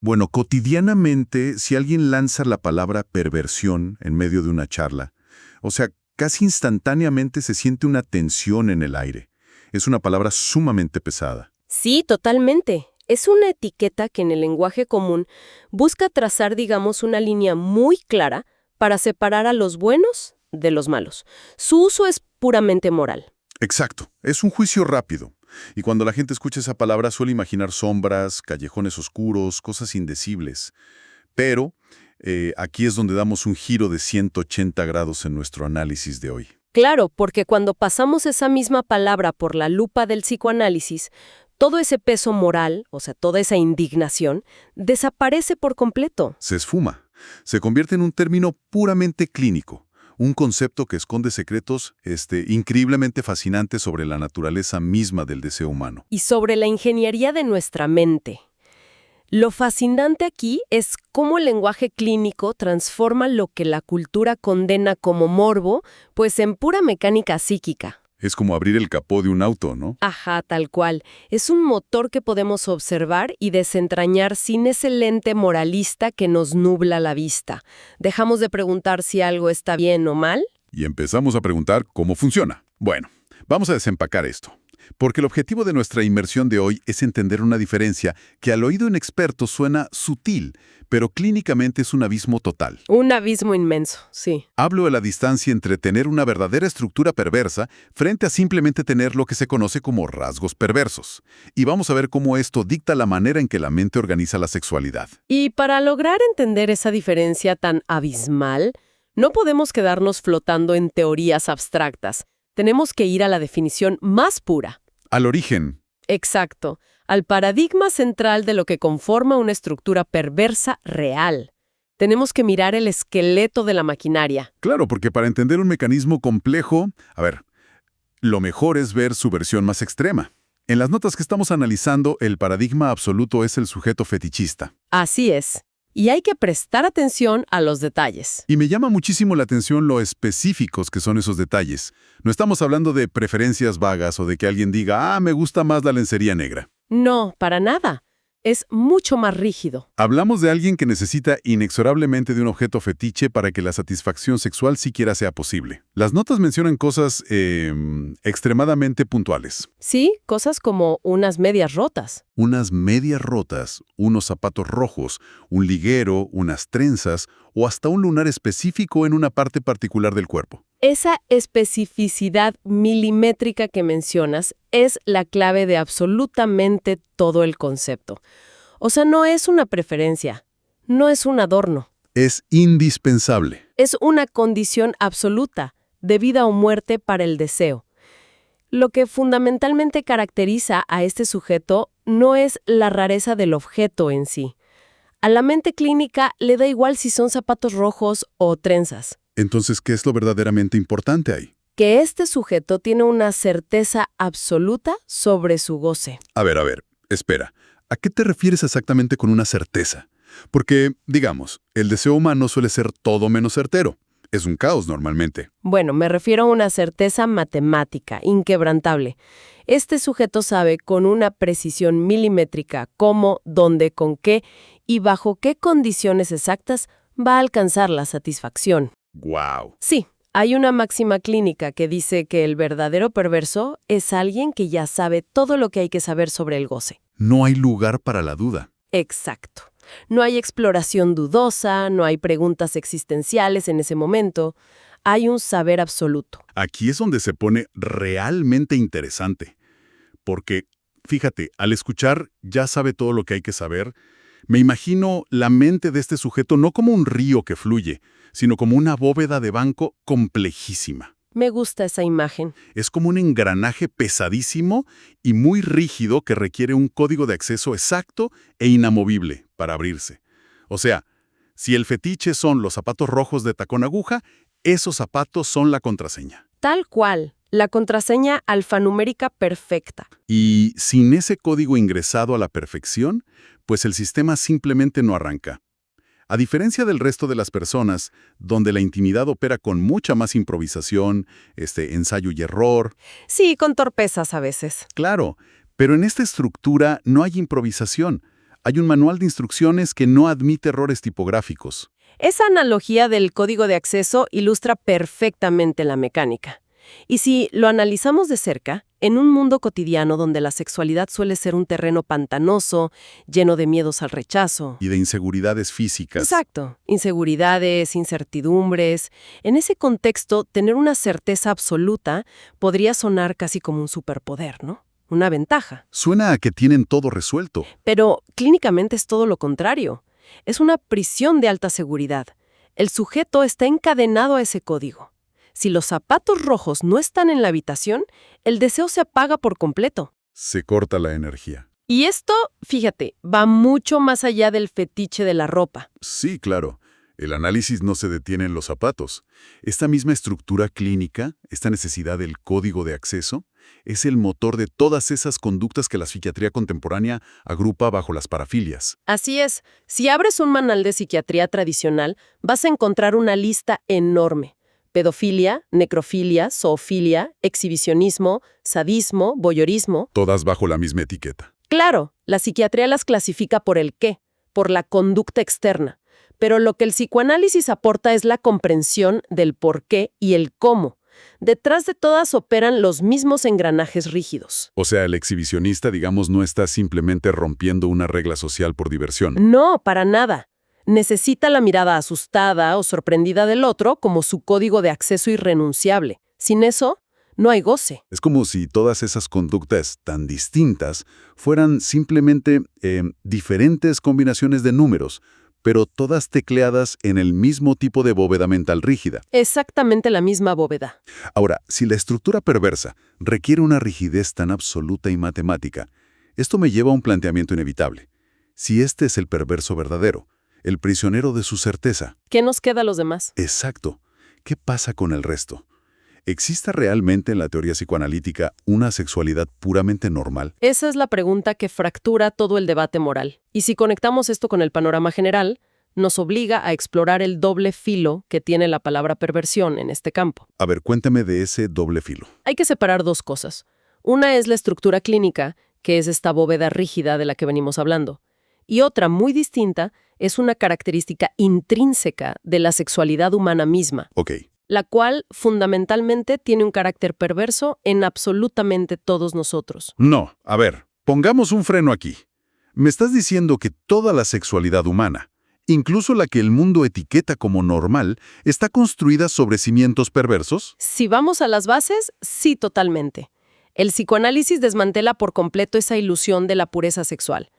Bueno, cotidianamente, si alguien lanza la palabra perversión en medio de una charla, o sea, casi instantáneamente se siente una tensión en el aire. Es una palabra sumamente pesada. Sí, totalmente. Es una etiqueta que en el lenguaje común busca trazar, digamos, una línea muy clara para separar a los buenos de los malos. Su uso es puramente moral. Exacto, es un juicio rápido. Y cuando la gente escucha esa palabra suele imaginar sombras, callejones oscuros, cosas indecibles. Pero aquí es donde damos un giro de 180 grados en nuestro análisis de hoy. Claro, porque cuando pasamos esa misma palabra por la lupa del psicoanálisis, todo ese peso moral, o sea, toda esa indignación, desaparece por completo. Se esfuma. Se convierte en un término puramente clínico, un concepto que esconde secretos increíblemente fascinantes sobre la naturaleza misma del deseo humano. Y sobre la ingeniería de nuestra mente. Lo fascinante aquí es cómo el lenguaje clínico transforma lo que la cultura condena como morbo, pues en pura mecánica psíquica. Es como abrir el capó de un auto, ¿no? Ajá, tal cual. Es un motor que podemos observar y desentrañar sin ese lente moralista que nos nubla la vista. Dejamos de preguntar si algo está bien o mal. Y empezamos a preguntar cómo funciona. Bueno, vamos a desempacar esto. Porque el objetivo de nuestra inmersión de hoy es entender una diferencia que al oído inexperto suena sutil, pero clínicamente es un abismo total. Un abismo inmenso, sí. Hablo de la distancia entre tener una verdadera estructura perversa frente a simplemente tener lo que se conoce como rasgos perversos. Y vamos a ver cómo esto dicta la manera en que la mente organiza la sexualidad. Y para lograr entender esa diferencia tan abismal, no podemos quedarnos flotando en teorías abstractas. Tenemos que ir a la definición más pura. Al origen. Exacto, al paradigma central de lo que conforma una estructura perversa real. Tenemos que mirar el esqueleto de la maquinaria. Claro, porque para entender un mecanismo complejo, lo mejor es ver su versión más extrema. En las notas que estamos analizando, el paradigma absoluto es el sujeto fetichista. Así es. Y hay que prestar atención a los detalles. Y me llama muchísimo la atención lo específicos que son esos detalles. No estamos hablando de preferencias vagas o de que alguien diga, me gusta más la lencería negra. No, para nada. Es mucho más rígido. Hablamos de alguien que necesita inexorablemente de un objeto fetiche para que la satisfacción sexual siquiera sea posible. Las notas mencionan cosas extremadamente puntuales. Sí, cosas como unas medias rotas. Unas medias rotas, unos zapatos rojos, un liguero, unas trenzas o hasta un lunar específico en una parte particular del cuerpo. Esa especificidad milimétrica que mencionas es la clave de absolutamente todo el concepto. O sea, no es una preferencia, no es un adorno. Es indispensable. Es una condición absoluta, de vida o muerte para el deseo. Lo que fundamentalmente caracteriza a este sujeto no es la rareza del objeto en sí. A la mente clínica le da igual si son zapatos rojos o trenzas. Entonces, ¿qué es lo verdaderamente importante ahí? Que este sujeto tiene una certeza absoluta sobre su goce. A ver, espera. ¿A qué te refieres exactamente con una certeza? Porque, digamos, el deseo humano suele ser todo menos certero. Es un caos normalmente. Bueno, me refiero a una certeza matemática, inquebrantable. Este sujeto sabe con una precisión milimétrica cómo, dónde, con qué y bajo qué condiciones exactas va a alcanzar la satisfacción. ¡Guau! Sí, hay una máxima clínica que dice que el verdadero perverso es alguien que ya sabe todo lo que hay que saber sobre el goce. No hay lugar para la duda. Exacto. No hay exploración dudosa, no hay preguntas existenciales en ese momento. Hay un saber absoluto. Aquí es donde se pone realmente interesante. Porque, fíjate, al escuchar ya sabe todo lo que hay que saber, me imagino la mente de este sujeto no como un río que fluye, sino como una bóveda de banco complejísima. Me gusta esa imagen. Es como un engranaje pesadísimo y muy rígido que requiere un código de acceso exacto e inamovible para abrirse. O sea, si el fetiche son los zapatos rojos de tacón aguja, esos zapatos son la contraseña. Tal cual. La contraseña alfanumérica perfecta. Y sin ese código ingresado a la perfección, pues el sistema simplemente no arranca. A diferencia del resto de las personas, donde la intimidad opera con mucha más improvisación, ensayo y error. Sí, con torpezas a veces. Claro, pero en esta estructura no hay improvisación. Hay un manual de instrucciones que no admite errores tipográficos. Esa analogía del código de acceso ilustra perfectamente la mecánica. Y si lo analizamos de cerca, en un mundo cotidiano donde la sexualidad suele ser un terreno pantanoso, lleno de miedos al rechazo. Y de inseguridades físicas. Exacto. Inseguridades, incertidumbres. En ese contexto, tener una certeza absoluta podría sonar casi como un superpoder, ¿no? Una ventaja. Suena a que tienen todo resuelto. Pero clínicamente es todo lo contrario. Es una prisión de alta seguridad. El sujeto está encadenado a ese código. Si los zapatos rojos no están en la habitación, el deseo se apaga por completo. Se corta la energía. Y esto, fíjate, va mucho más allá del fetiche de la ropa. Sí, claro. El análisis no se detiene en los zapatos. Esta misma estructura clínica, esta necesidad del código de acceso, es el motor de todas esas conductas que la psiquiatría contemporánea agrupa bajo las parafilias. Así es, si abres un manual de psiquiatría tradicional, vas a encontrar una lista enorme. Pedofilia, necrofilia, zoofilia, exhibicionismo, sadismo, voyeurismo. Todas bajo la misma etiqueta. Claro, la psiquiatría las clasifica por el qué, por la conducta externa. Pero lo que el psicoanálisis aporta es la comprensión del por qué y el cómo. Detrás de todas operan los mismos engranajes rígidos. O sea, el exhibicionista, digamos, no está simplemente rompiendo una regla social por diversión. No, para nada. Necesita la mirada asustada o sorprendida del otro como su código de acceso irrenunciable. Sin eso, no hay goce. Es como si todas esas conductas tan distintas fueran simplemente diferentes combinaciones de números, pero todas tecleadas en el mismo tipo de bóveda mental rígida. Exactamente la misma bóveda. Ahora, si la estructura perversa requiere una rigidez tan absoluta y matemática, esto me lleva a un planteamiento inevitable. Si este es el perverso verdadero, el prisionero de su certeza. ¿Qué nos queda a los demás? Exacto. ¿Qué pasa con el resto? ¿Existe realmente en la teoría psicoanalítica una sexualidad puramente normal? Esa es la pregunta que fractura todo el debate moral. Y si conectamos esto con el panorama general, nos obliga a explorar el doble filo que tiene la palabra perversión en este campo. A ver, cuéntame de ese doble filo. Hay que separar dos cosas. Una es la estructura clínica, que es esta bóveda rígida de la que venimos hablando. Y otra, muy distinta, es una característica intrínseca de la sexualidad humana misma. Ok. La cual fundamentalmente tiene un carácter perverso en absolutamente todos nosotros. No, a ver, pongamos un freno aquí. ¿Me estás diciendo que toda la sexualidad humana, incluso la que el mundo etiqueta como normal, está construida sobre cimientos perversos? Si vamos a las bases, sí, totalmente. El psicoanálisis desmantela por completo esa ilusión de la pureza sexual.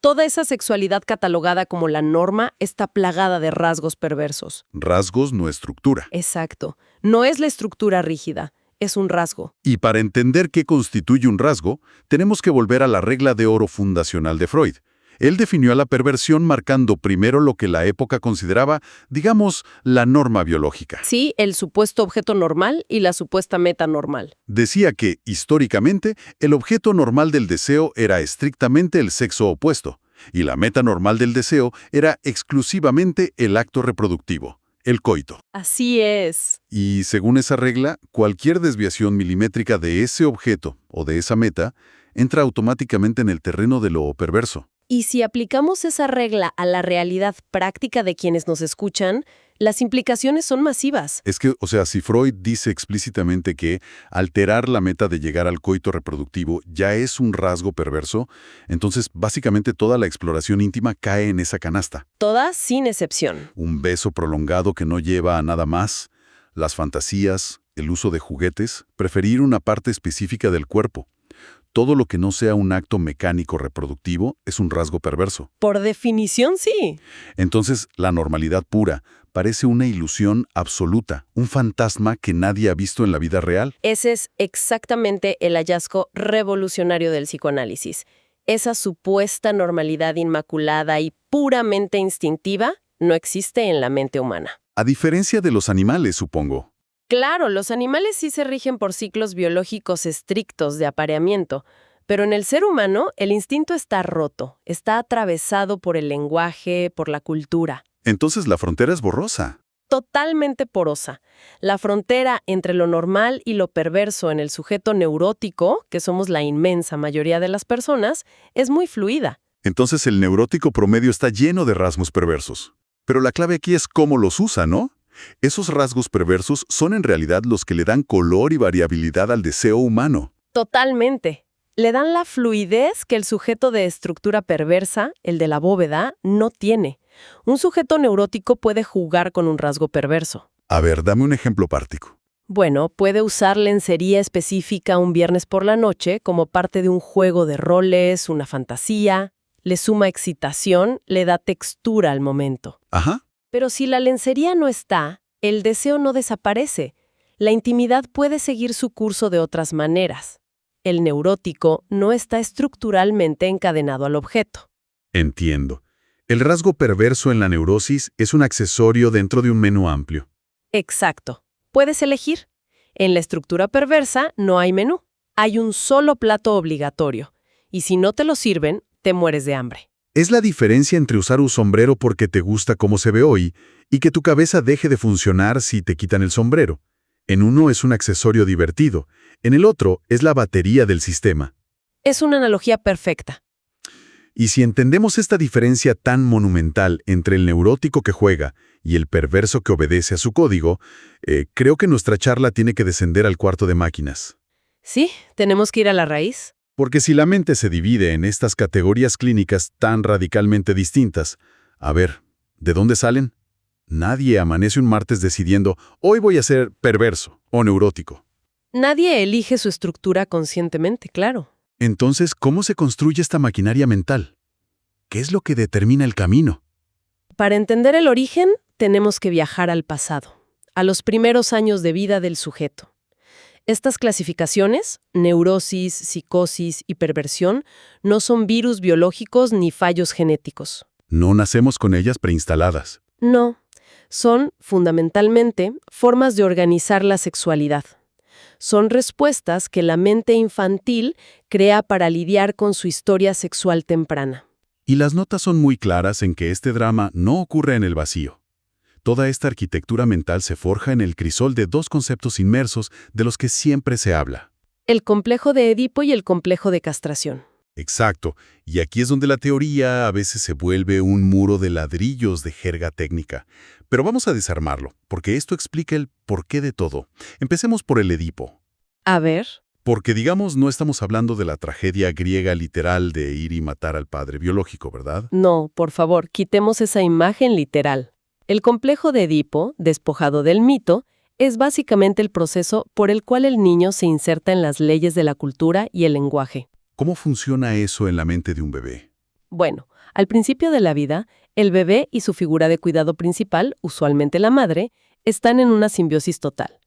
Toda esa sexualidad catalogada como la norma está plagada de rasgos perversos. Rasgos, no estructura. Exacto. No es la estructura rígida, es un rasgo. Y para entender qué constituye un rasgo, tenemos que volver a la regla de oro fundacional de Freud. Él definió a la perversión marcando primero lo que la época consideraba, digamos, la norma biológica. Sí, el supuesto objeto normal y la supuesta meta normal. Decía que, históricamente, el objeto normal del deseo era estrictamente el sexo opuesto, y la meta normal del deseo era exclusivamente el acto reproductivo, el coito. Así es. Y según esa regla, cualquier desviación milimétrica de ese objeto o de esa meta entra automáticamente en el terreno de lo perverso. Y si aplicamos esa regla a la realidad práctica de quienes nos escuchan, las implicaciones son masivas. Es que, o sea, si Freud dice explícitamente que alterar la meta de llegar al coito reproductivo ya es un rasgo perverso, entonces básicamente toda la exploración íntima cae en esa canasta. Todas sin excepción. Un beso prolongado que no lleva a nada más, las fantasías, el uso de juguetes, preferir una parte específica del cuerpo. Todo lo que no sea un acto mecánico reproductivo es un rasgo perverso. Por definición, sí. Entonces, la normalidad pura parece una ilusión absoluta, un fantasma que nadie ha visto en la vida real. Ese es exactamente el hallazgo revolucionario del psicoanálisis. Esa supuesta normalidad inmaculada y puramente instintiva no existe en la mente humana. A diferencia de los animales, supongo. Claro, los animales sí se rigen por ciclos biológicos estrictos de apareamiento, pero en el ser humano el instinto está roto, está atravesado por el lenguaje, por la cultura. Entonces la frontera es borrosa. Totalmente porosa. La frontera entre lo normal y lo perverso en el sujeto neurótico, que somos la inmensa mayoría de las personas, es muy fluida. Entonces el neurótico promedio está lleno de rasgos perversos. Pero la clave aquí es cómo los usa, ¿no? Esos rasgos perversos son en realidad los que le dan color y variabilidad al deseo humano. Totalmente. Le dan la fluidez que el sujeto de estructura perversa, el de la bóveda, no tiene. Un sujeto neurótico puede jugar con un rasgo perverso. A ver, dame un ejemplo práctico. Bueno, puede usar lencería específica un viernes por la noche como parte de un juego de roles, una fantasía. Le suma excitación, le da textura al momento. Ajá. Pero si la lencería no está, el deseo no desaparece. La intimidad puede seguir su curso de otras maneras. El neurótico no está estructuralmente encadenado al objeto. Entiendo. El rasgo perverso en la neurosis es un accesorio dentro de un menú amplio. Exacto. Puedes elegir. En la estructura perversa no hay menú. Hay un solo plato obligatorio. Y si no te lo sirven, te mueres de hambre. Es la diferencia entre usar un sombrero porque te gusta cómo se ve hoy y que tu cabeza deje de funcionar si te quitan el sombrero. En uno es un accesorio divertido, en el otro es la batería del sistema. Es una analogía perfecta. Y si entendemos esta diferencia tan monumental entre el neurótico que juega y el perverso que obedece a su código, creo que nuestra charla tiene que descender al cuarto de máquinas. Sí, tenemos que ir a la raíz. Porque si la mente se divide en estas categorías clínicas tan radicalmente distintas, a ver, ¿de dónde salen? Nadie amanece un martes decidiendo, hoy voy a ser perverso o neurótico. Nadie elige su estructura conscientemente, claro. Entonces, ¿cómo se construye esta maquinaria mental? ¿Qué es lo que determina el camino? Para entender el origen, tenemos que viajar al pasado, a los primeros años de vida del sujeto. Estas clasificaciones, neurosis, psicosis y perversión, no son virus biológicos ni fallos genéticos. No nacemos con ellas preinstaladas. No, son, fundamentalmente, formas de organizar la sexualidad. Son respuestas que la mente infantil crea para lidiar con su historia sexual temprana. Y las notas son muy claras en que este drama no ocurre en el vacío. Toda esta arquitectura mental se forja en el crisol de dos conceptos inmersos de los que siempre se habla. El complejo de Edipo y el complejo de castración. Exacto, y aquí es donde la teoría a veces se vuelve un muro de ladrillos de jerga técnica. Pero vamos a desarmarlo, porque esto explica el porqué de todo. Empecemos por el Edipo. A ver. Porque, digamos, no estamos hablando de la tragedia griega literal de ir y matar al padre biológico, ¿verdad? No, por favor, quitemos esa imagen literal. El complejo de Edipo, despojado del mito, es básicamente el proceso por el cual el niño se inserta en las leyes de la cultura y el lenguaje. ¿Cómo funciona eso en la mente de un bebé? Bueno, al principio de la vida, el bebé y su figura de cuidado principal, usualmente la madre, están en una simbiosis total.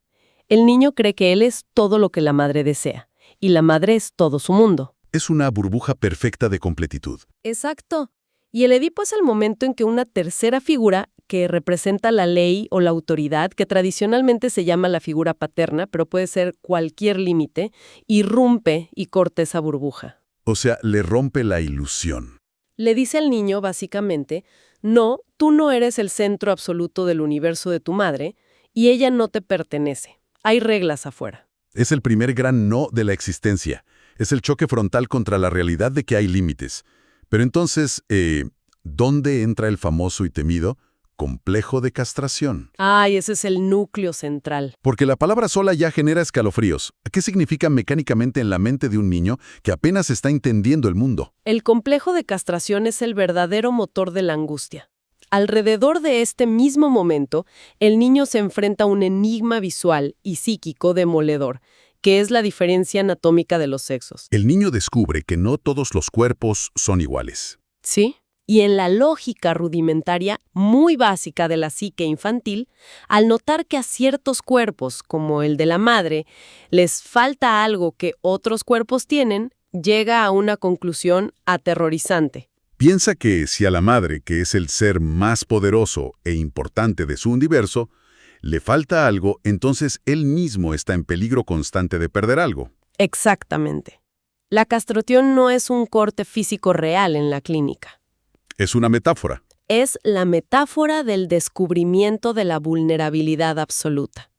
El niño cree que él es todo lo que la madre desea, y la madre es todo su mundo. Es una burbuja perfecta de completitud. Exacto. Y el Edipo es el momento en que una tercera figura, que representa la ley o la autoridad, que tradicionalmente se llama la figura paterna, pero puede ser cualquier límite, irrumpe y corta esa burbuja. O sea, le rompe la ilusión. Le dice al niño, básicamente, no, tú no eres el centro absoluto del universo de tu madre, y ella no te pertenece. Hay reglas afuera. Es el primer gran no de la existencia. Es el choque frontal contra la realidad de que hay límites. Pero entonces, ¿dónde entra el famoso y temido complejo de castración? Ay, ese es el núcleo central. Porque la palabra sola ya genera escalofríos. ¿Qué significa mecánicamente en la mente de un niño que apenas está entendiendo el mundo? El complejo de castración es el verdadero motor de la angustia. Alrededor de este mismo momento, el niño se enfrenta a un enigma visual y psíquico demoledor, que es la diferencia anatómica de los sexos. El niño descubre que no todos los cuerpos son iguales. ¿Sí? Y en la lógica rudimentaria, muy básica de la psique infantil, al notar que a ciertos cuerpos, como el de la madre, les falta algo que otros cuerpos tienen, llega a una conclusión aterrorizante. Piensa que si a la madre, que es el ser más poderoso e importante de su universo, le falta algo, entonces él mismo está en peligro constante de perder algo. Exactamente. La castración no es un corte físico real en la clínica. Es una metáfora. Es la metáfora del descubrimiento de la vulnerabilidad absoluta.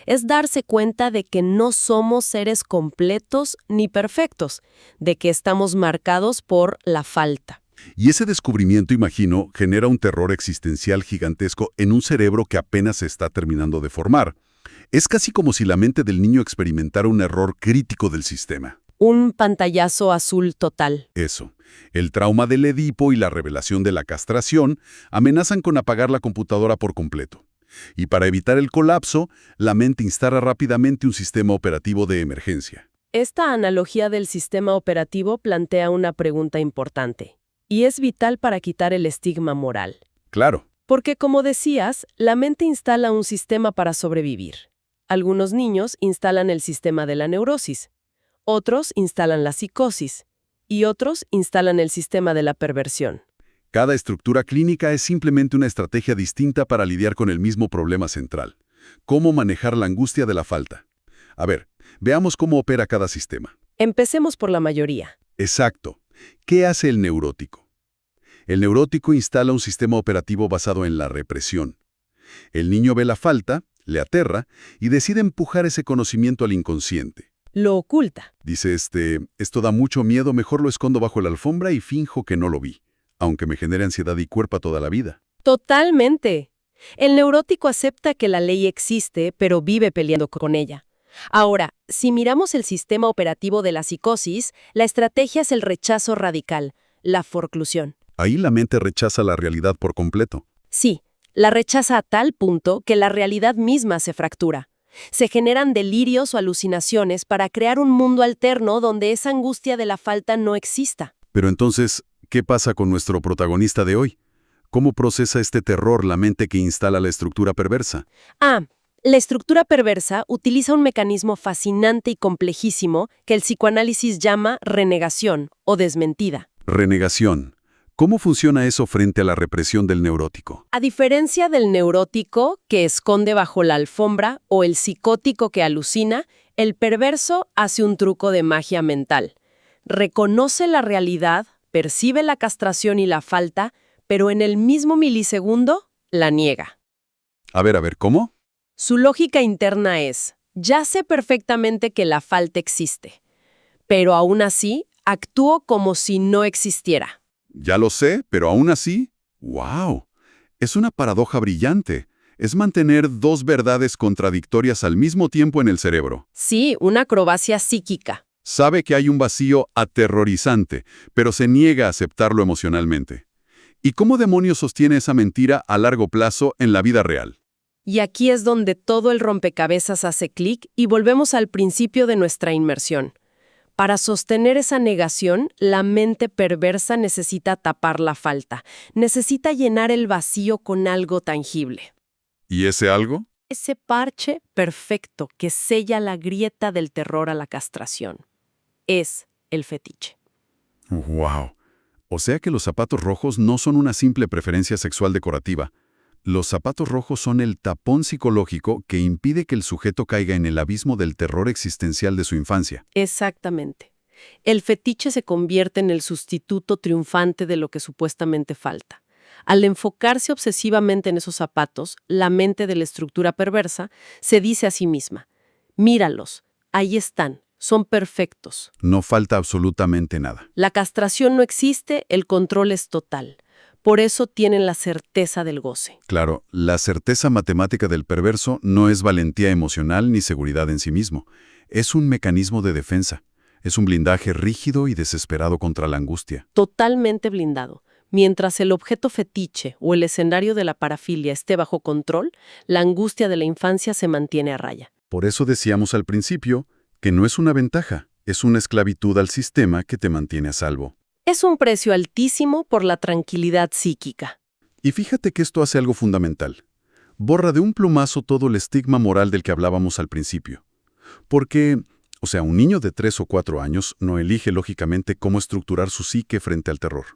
Es darse cuenta de que no somos seres completos ni perfectos, de que estamos marcados por la falta. Y ese descubrimiento, imagino, genera un terror existencial gigantesco en un cerebro que apenas se está terminando de formar. Es casi como si la mente del niño experimentara un error crítico del sistema. Un pantallazo azul total. Eso. El trauma del Edipo y la revelación de la castración amenazan con apagar la computadora por completo. Y para evitar el colapso, la mente instala rápidamente un sistema operativo de emergencia. Esta analogía del sistema operativo plantea una pregunta importante, y es vital para quitar el estigma moral. Claro. Porque, como decías, la mente instala un sistema para sobrevivir. Algunos niños instalan el sistema de la neurosis, otros instalan la psicosis, y otros instalan el sistema de la perversión. Cada estructura clínica es simplemente una estrategia distinta para lidiar con el mismo problema central. ¿Cómo manejar la angustia de la falta? A ver, veamos cómo opera cada sistema. Empecemos por la mayoría. Exacto. ¿Qué hace el neurótico? El neurótico instala un sistema operativo basado en la represión. El niño ve la falta, le aterra y decide empujar ese conocimiento al inconsciente. Lo oculta. Dice, esto da mucho miedo, mejor lo escondo bajo la alfombra y finjo que no lo vi, aunque me genere ansiedad y culpa toda la vida. Totalmente. El neurótico acepta que la ley existe, pero vive peleando con ella. Ahora, si miramos el sistema operativo de la psicosis, la estrategia es el rechazo radical, la forclusión. Ahí la mente rechaza la realidad por completo. Sí, la rechaza a tal punto que la realidad misma se fractura. Se generan delirios o alucinaciones para crear un mundo alterno donde esa angustia de la falta no exista. Pero entonces, ¿qué pasa con nuestro protagonista de hoy? ¿Cómo procesa este terror la mente que instala la estructura perversa? La estructura perversa utiliza un mecanismo fascinante y complejísimo que el psicoanálisis llama renegación o desmentida. Renegación. ¿Cómo funciona eso frente a la represión del neurótico? A diferencia del neurótico, que esconde bajo la alfombra, o el psicótico que alucina, el perverso hace un truco de magia mental. Reconoce la realidad, percibe la castración y la falta, pero en el mismo milisegundo la niega. A ver, ¿cómo? Su lógica interna es, ya sé perfectamente que la falta existe, pero aún así actúo como si no existiera. Ya lo sé, pero aún así, ¡wow! Es una paradoja brillante. Es mantener dos verdades contradictorias al mismo tiempo en el cerebro. Sí, una acrobacia psíquica. Sabe que hay un vacío aterrorizante, pero se niega a aceptarlo emocionalmente. ¿Y cómo demonios sostiene esa mentira a largo plazo en la vida real? Y aquí es donde todo el rompecabezas hace clic y volvemos al principio de nuestra inmersión. Para sostener esa negación, la mente perversa necesita tapar la falta, necesita llenar el vacío con algo tangible. ¿Y ese algo? Ese parche perfecto que sella la grieta del terror a la castración. Es el fetiche. ¡Wow! O sea que los zapatos rojos no son una simple preferencia sexual decorativa. Los zapatos rojos son el tapón psicológico que impide que el sujeto caiga en el abismo del terror existencial de su infancia. Exactamente. El fetiche se convierte en el sustituto triunfante de lo que supuestamente falta. Al enfocarse obsesivamente en esos zapatos, la mente de la estructura perversa se dice a sí misma, míralos, ahí están, son perfectos. No falta absolutamente nada. La castración no existe, el control es total. Por eso tienen la certeza del goce. Claro, la certeza matemática del perverso no es valentía emocional ni seguridad en sí mismo. Es un mecanismo de defensa. Es un blindaje rígido y desesperado contra la angustia. Totalmente blindado. Mientras el objeto fetiche o el escenario de la parafilia esté bajo control, la angustia de la infancia se mantiene a raya. Por eso decíamos al principio que no es una ventaja, es una esclavitud al sistema que te mantiene a salvo. Es un precio altísimo por la tranquilidad psíquica. Y fíjate que esto hace algo fundamental. Borra de un plumazo todo el estigma moral del que hablábamos al principio. Porque, un niño de 3 o 4 años no elige lógicamente cómo estructurar su psique frente al terror.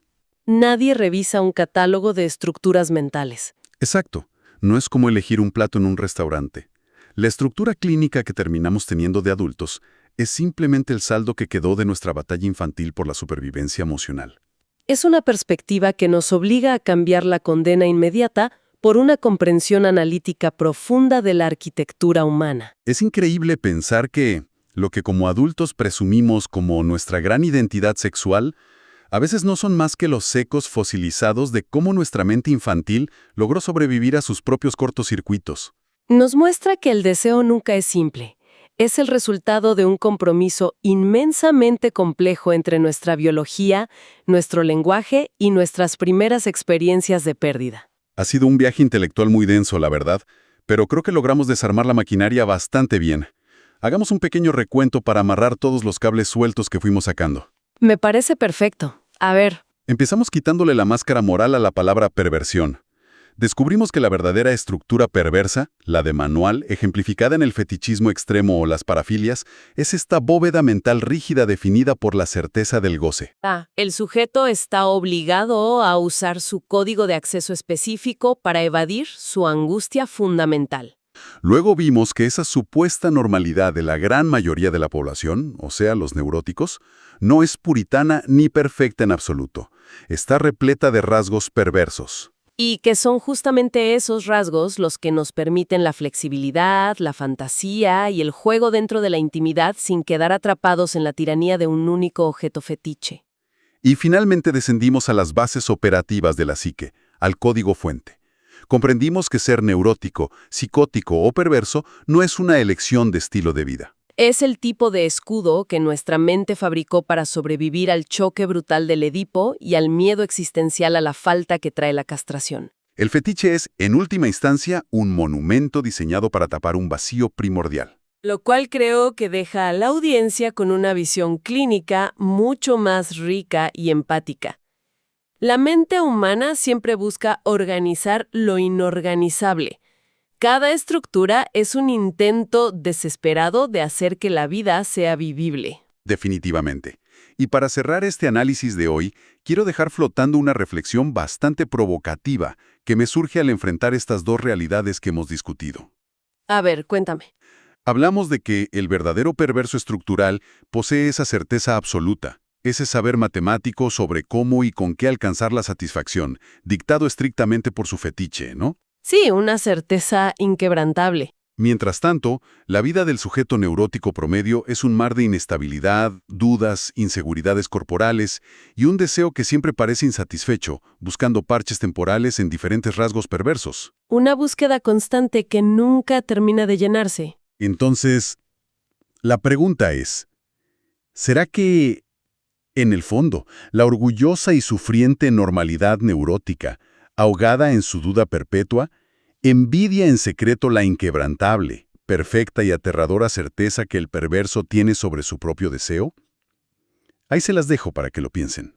Nadie revisa un catálogo de estructuras mentales. Exacto. No es como elegir un plato en un restaurante. La estructura clínica que terminamos teniendo de adultos es simplemente el saldo que quedó de nuestra batalla infantil por la supervivencia emocional. Es una perspectiva que nos obliga a cambiar la condena inmediata por una comprensión analítica profunda de la arquitectura humana. Es increíble pensar que lo que como adultos presumimos como nuestra gran identidad sexual, A veces no son más que los ecos fosilizados de cómo nuestra mente infantil logró sobrevivir a sus propios cortocircuitos. Nos muestra que el deseo nunca es simple. Es el resultado de un compromiso inmensamente complejo entre nuestra biología, nuestro lenguaje y nuestras primeras experiencias de pérdida. Ha sido un viaje intelectual muy denso, la verdad, pero creo que logramos desarmar la maquinaria bastante bien. Hagamos un pequeño recuento para amarrar todos los cables sueltos que fuimos sacando. Me parece perfecto. A ver, Empezamos quitándole la máscara moral a la palabra perversión. Descubrimos que la verdadera estructura perversa, la de manual, ejemplificada en el fetichismo extremo o las parafilias, es esta bóveda mental rígida definida por la certeza del goce. el sujeto está obligado a usar su código de acceso específico para evadir su angustia fundamental. Luego vimos que esa supuesta normalidad de la gran mayoría de la población, o sea, los neuróticos, no es puritana ni perfecta en absoluto. Está repleta de rasgos perversos. Y que son justamente esos rasgos los que nos permiten la flexibilidad, la fantasía y el juego dentro de la intimidad sin quedar atrapados en la tiranía de un único objeto fetiche. Y finalmente descendimos a las bases operativas de la psique, al código fuente. Comprendimos que ser neurótico, psicótico o perverso no es una elección de estilo de vida. Es el tipo de escudo que nuestra mente fabricó para sobrevivir al choque brutal del Edipo y al miedo existencial a la falta que trae la castración. El fetiche es, en última instancia, un monumento diseñado para tapar un vacío primordial. Lo cual creo que deja a la audiencia con una visión clínica mucho más rica y empática. La mente humana siempre busca organizar lo inorganizable. Cada estructura es un intento desesperado de hacer que la vida sea vivible. Definitivamente. Y para cerrar este análisis de hoy, quiero dejar flotando una reflexión bastante provocativa que me surge al enfrentar estas dos realidades que hemos discutido. A ver, cuéntame. Hablamos de que el verdadero perverso estructural posee esa certeza absoluta, ese saber matemático sobre cómo y con qué alcanzar la satisfacción, dictado estrictamente por su fetiche, ¿no? Sí, una certeza inquebrantable. Mientras tanto, la vida del sujeto neurótico promedio es un mar de inestabilidad, dudas, inseguridades corporales y un deseo que siempre parece insatisfecho, buscando parches temporales en diferentes rasgos perversos. Una búsqueda constante que nunca termina de llenarse. Entonces, la pregunta es, ¿será que, en el fondo, la orgullosa y sufriente normalidad neurótica, ahogada en su duda perpetua, envidia en secreto la inquebrantable, perfecta y aterradora certeza que el perverso tiene sobre su propio deseo? Ahí se las dejo para que lo piensen.